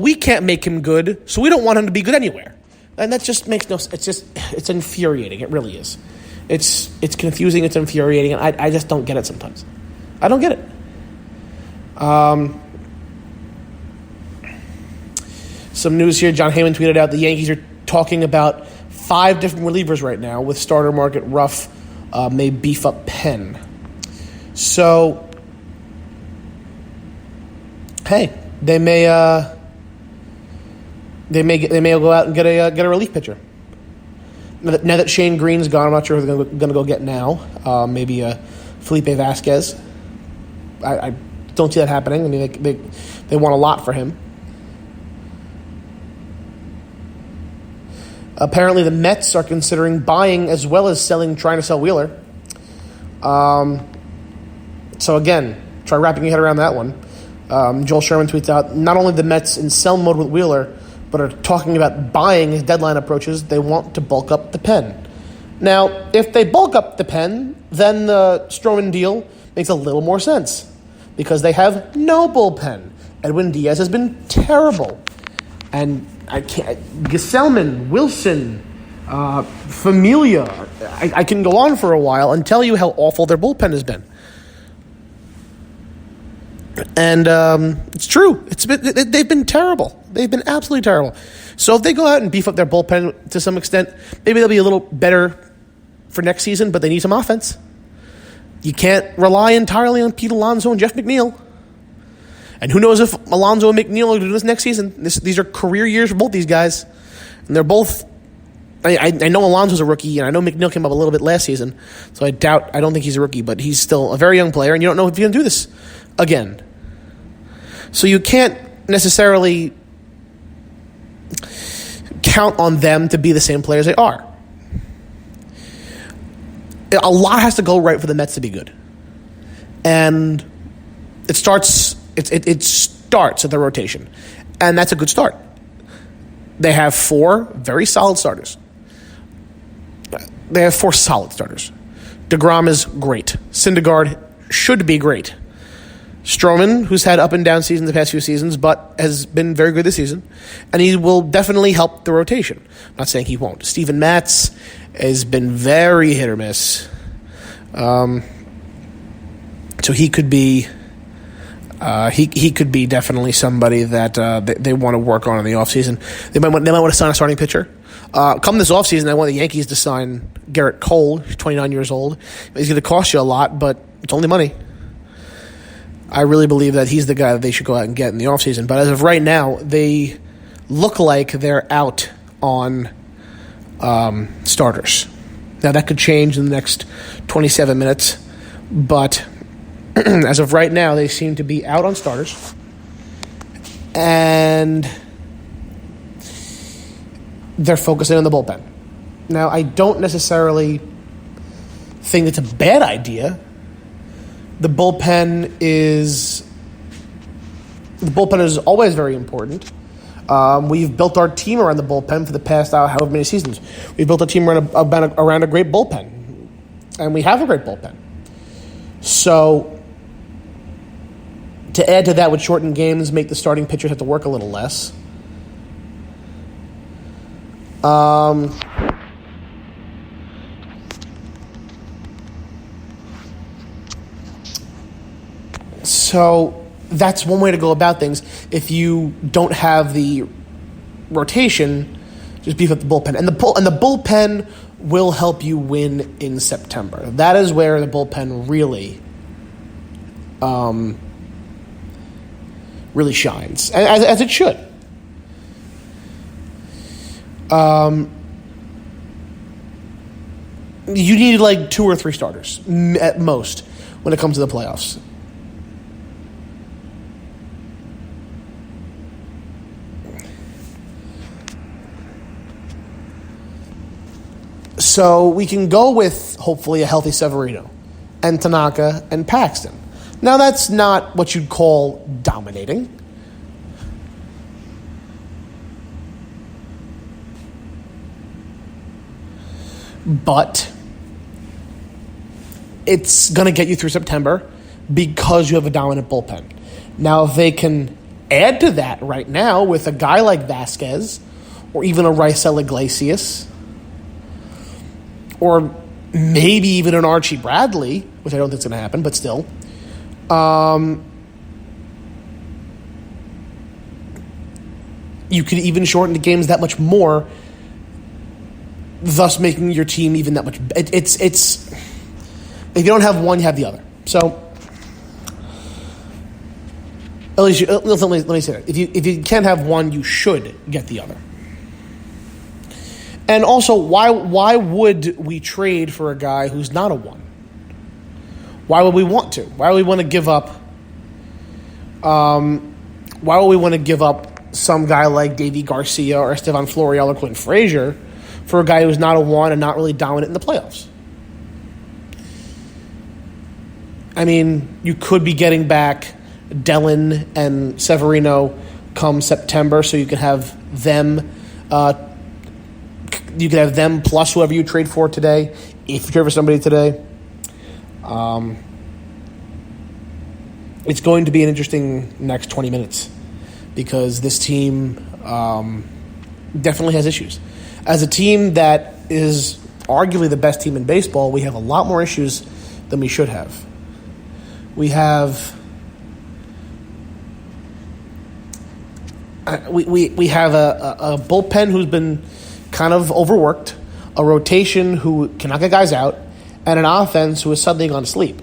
we can't make him good, so we don't want him to be good anywhere. And that just makes no sense. It's infuriating. It really is. It's confusing. It's infuriating. And I just don't get it sometimes. I don't get it. Some news here. John Heyman tweeted out the Yankees are talking about 5 different relievers right now, with starter market rough, may beef up pen. So, hey, they may go out and get a relief pitcher. Now that Shane Green's gone, I'm not sure who they're going to go get now. Maybe Felipe Vasquez. I don't see that happening. I mean, they want a lot for him. Apparently, the Mets are considering buying as well as trying to sell Wheeler. So again, try wrapping your head around that one. Joel Sherman tweets out, not only the Mets in sell mode with Wheeler, but are talking about buying as deadline approaches. They want to bulk up the pen. Now, if they bulk up the pen, then the Stroman deal makes a little more sense because they have no bullpen. Edwin Diaz has been terrible. And Gesellman, Wilson, Familia. I can go on for a while and tell you how awful their bullpen has been. And it's true. They've been terrible. They've been absolutely terrible. So if they go out and beef up their bullpen to some extent, maybe they'll be a little better for next season, but they need some offense. You can't rely entirely on Pete Alonso and Jeff McNeil. And who knows if Alonso and McNeil will do this next season. These are career years for both these guys. And they're both... I know Alonso's a rookie, and I know McNeil came up a little bit last season, so I don't think he's a rookie, but he's still a very young player, and you don't know if he's going to do this again. So you can't necessarily count on them to be the same players they are. A lot has to go right for the Mets to be good. And it starts at the rotation. And that's a good start. They have 4 very solid starters. They have 4 solid starters. DeGrom is great. Syndergaard should be great. Stroman, who's had up and down seasons the past few seasons, but has been very good this season. And he will definitely help the rotation. I'm not saying he won't. Steven Matz has been very hit or miss. So he could be... he could be definitely somebody that they want to work on in the offseason. They might want to sign a starting pitcher. Come this offseason, I want the Yankees to sign Garrett Cole. He's 29 years old. He's going to cost you a lot, but it's only money. I really believe that he's the guy that they should go out and get in the offseason. But as of right now, they look like they're out on starters. Now, that could change in the next 27 minutes, but... as of right now, they seem to be out on starters. And they're focusing on the bullpen. Now, I don't necessarily think it's a bad idea. The bullpen is always very important. We've built our team around the bullpen for the past however many seasons. We've built a team around a great bullpen. And we have a great bullpen. So... to add to that with shortened games, make the starting pitchers have to work a little less. So that's one way to go about things. If you don't have the rotation, just beef up the bullpen. And the bullpen will help you win in September. That is where the bullpen really shines, as it should. You need like 2 or 3 starters at most when it comes to the playoffs. So we can go with, hopefully, a healthy Severino and Tanaka and Paxton. Now, that's not what you'd call dominating. But it's going to get you through September because you have a dominant bullpen. Now, if they can Add to that right now with a guy like Vasquez or even a Raisel Iglesias or maybe even an Archie Bradley, which I don't think is going to happen, but still. You could even shorten the games that much more, thus making your team even that much. It's if you don't have one, you have the other. So at least let me say that if you can't have one, you should get the other. And also, why would we trade for a guy who's not a one? Why would we want to? Why would we want to give up? Why would we want to give up some guy like Davy Garcia or Estevan Florial or Clint Frazier for a guy who's not a one and not really dominant in the playoffs? I mean, you could be getting back Dellin and Severino come September, so you could have them. You could have them plus whoever you trade for today, if you trade for somebody today. It's going to be an interesting next 20 minutes because this team definitely has issues. As a team that is arguably the best team in baseball, we have a lot more issues than we should have. We have we have a bullpen who's been kind of overworked, a rotation who cannot get guys out, and an offense who is suddenly gone to sleep.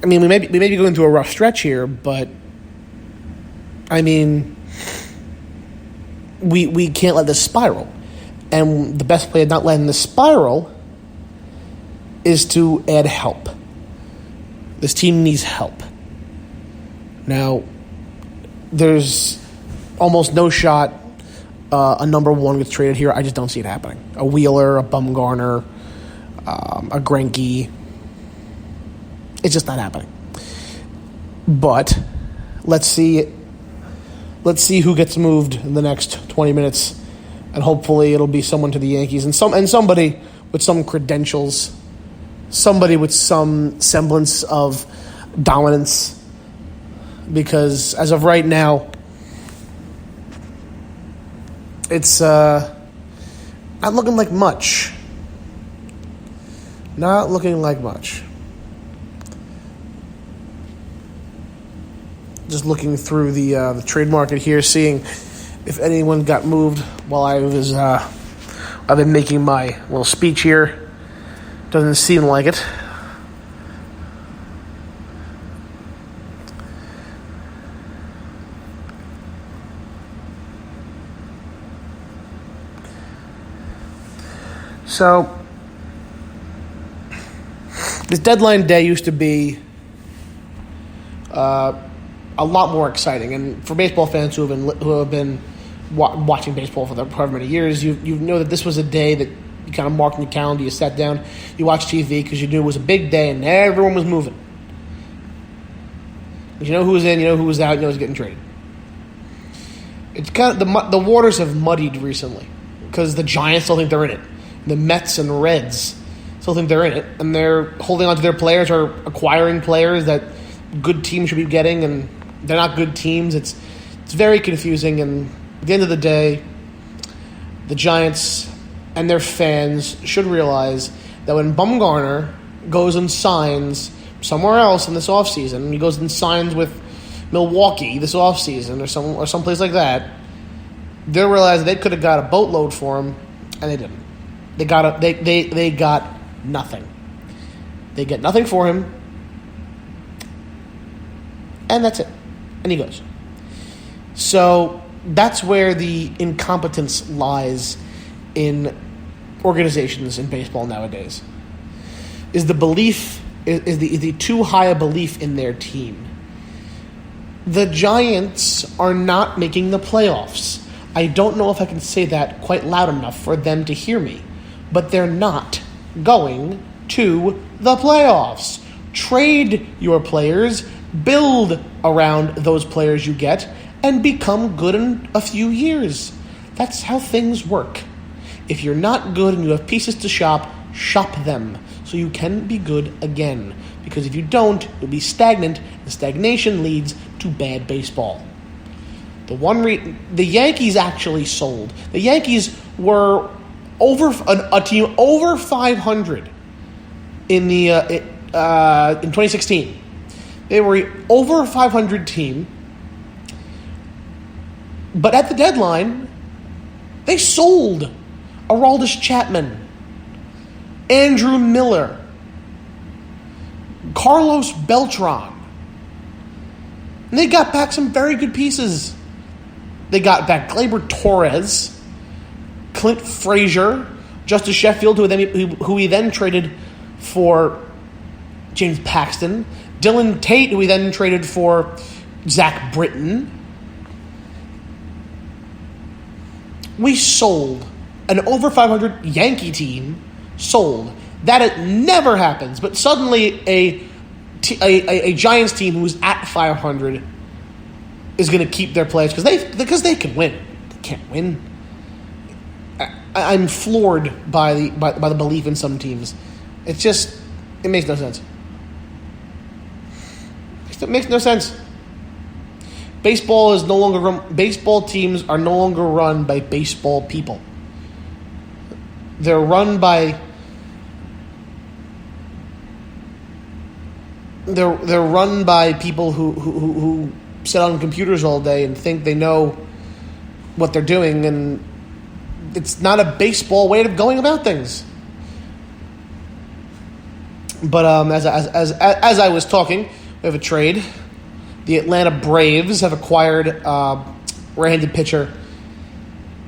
I mean, we may be going through a rough stretch here, but I mean, we can't let this spiral. And the best way of not letting this spiral is to add help. This team needs help. Now, there's almost no shot a number one gets traded here. I just don't see it happening. A Wheeler, a Bumgarner, a Greinke. It's just not happening. But let's see who gets moved in the next 20 minutes, and hopefully it'll be someone to the Yankees and somebody with some credentials, somebody with some semblance of dominance. Because as of right now, it's not looking like much. Not looking like much. Just looking through the trade market here, seeing if anyone got moved while I've been making my little speech here. Doesn't seem like it. So, this deadline day used to be a lot more exciting, and for baseball fans who have been watching baseball for however many years, you know that this was a day that you kind of marked in your calendar. You sat down, you watched TV because you knew it was a big day, and everyone was moving. You know who was in, you know who was out, you know who was getting traded. It's kind of the waters have muddied recently because the Giants still think they're in it. The Mets and Reds still think they're in it, and they're holding on to their players or acquiring players that good teams should be getting, and they're not good teams. It's very confusing, and at the end of the day, the Giants and their fans should realize that when Bumgarner goes and signs somewhere else in this offseason, he goes and signs with Milwaukee this offseason or someplace like that, they'll realize they could have got a boatload for him, and they didn't. They got nothing. They get nothing for him, and that's it. And he goes. So that's where the incompetence lies in organizations in baseball nowadays. Is the belief is the too high a belief in their team. The Giants are not making the playoffs. I don't know if I can say that quite loud enough for them to hear me. But they're not going to the playoffs. Trade your players, build around those players you get, and become good in a few years. That's how things work. If you're not good and you have pieces to shop them so you can be good again. because if you don't, you'll be stagnant, and stagnation leads to bad baseball. The Yankees actually sold. The Yankees were a team over 500 in 2016. They were an over 500 team, but at the deadline, they sold Aroldis Chapman, Andrew Miller, Carlos Beltran. And they got back some very good pieces. They got back Gleyber Torres, Clint Frazier, Justice Sheffield, who he then traded for James Paxton, Dylan Tate, who he then traded for Zach Britton. We sold an over 500 Yankee team. Sold. That it never happens, but suddenly a Giants team who's at 500 is going to keep their players because they can win. They can't win. I'm floored by the belief in some teams. It makes no sense. It makes no sense. Baseball teams are no longer run by baseball people. They're run by people who sit on computers all day and think they know what they're doing, and it's not a baseball way of going about things. But as I was talking, we have a trade. The Atlanta Braves have acquired right-handed pitcher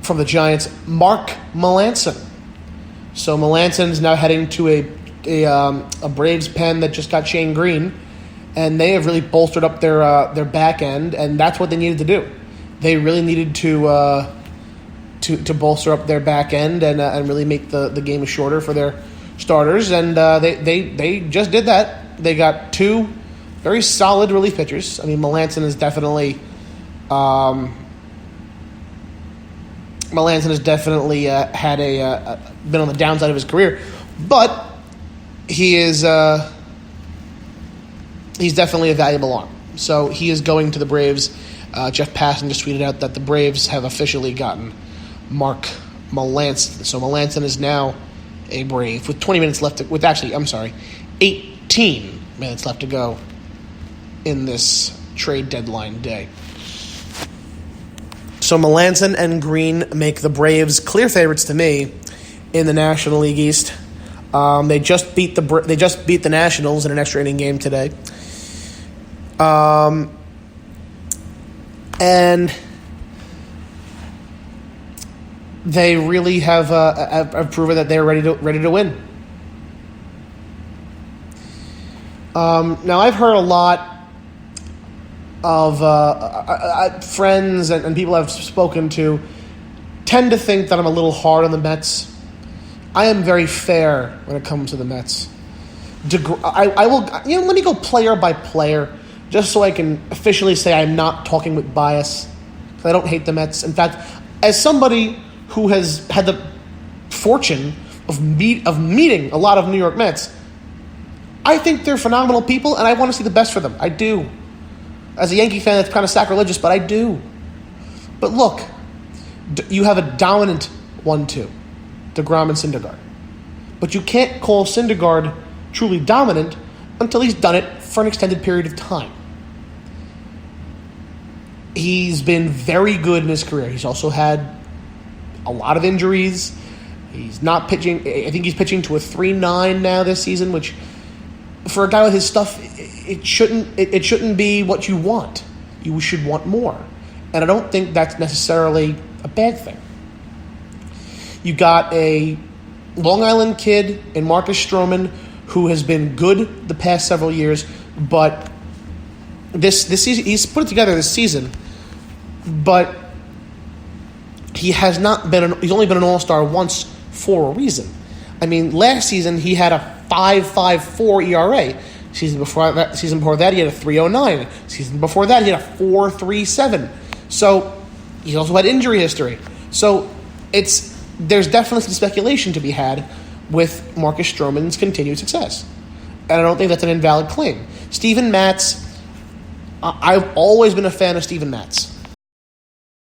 from the Giants, Mark Melancon. So Melanson's now heading to a Braves pen that just got Shane Green, and they have really bolstered up their back end, and that's what they needed to do. They really needed to bolster up their back end and really make the game shorter for their starters, and they just did that. They got two very solid relief pitchers. I mean, Melancon has definitely had been on the downside of his career, but he is he's definitely a valuable arm. So he is going to the Braves. Jeff Passan just tweeted out that the Braves have officially gotten Mark Melancon. So Melancon is now a Brave with 18 minutes left to go in this trade deadline day. So Melancon and Green make the Braves clear favorites to me in the National League East. They just beat the Nationals in an extra inning game today. And they really have proven that they're ready to win. Now I've heard a lot of friends and people I've spoken to tend to think that I'm a little hard on the Mets. I am very fair when it comes to the Mets. I will, let me go player by player, just so I can officially say I'm not talking with bias. I don't hate the Mets. In fact, as somebody who has had the fortune of meeting a lot of New York Mets, I think they're phenomenal people, and I want to see the best for them. I do. As a Yankee fan, that's kind of sacrilegious, but I do. But look, you have a dominant 1-2, DeGrom and Syndergaard. But you can't call Syndergaard truly dominant until he's done it for an extended period of time. He's been very good in his career. He's also had a lot of injuries. He's not pitching. I think he's pitching to a 3.9 now this season, which for a guy with his stuff, it shouldn't be what you want. You should want more. And I don't think that's necessarily a bad thing. You got a Long Island kid in Marcus Stroman who has been good the past several years, but this season he's put it together this season, but he's only been an all-star once for a reason. I mean, last season he had a 5.54 ERA. Season before that he had a 3.09. Season before that he had a 4.37. So he also had injury history. So there's definitely some speculation to be had with Marcus Stroman's continued success. And I don't think that's an invalid claim. Steven Matz, I've always been a fan of Steven Matz.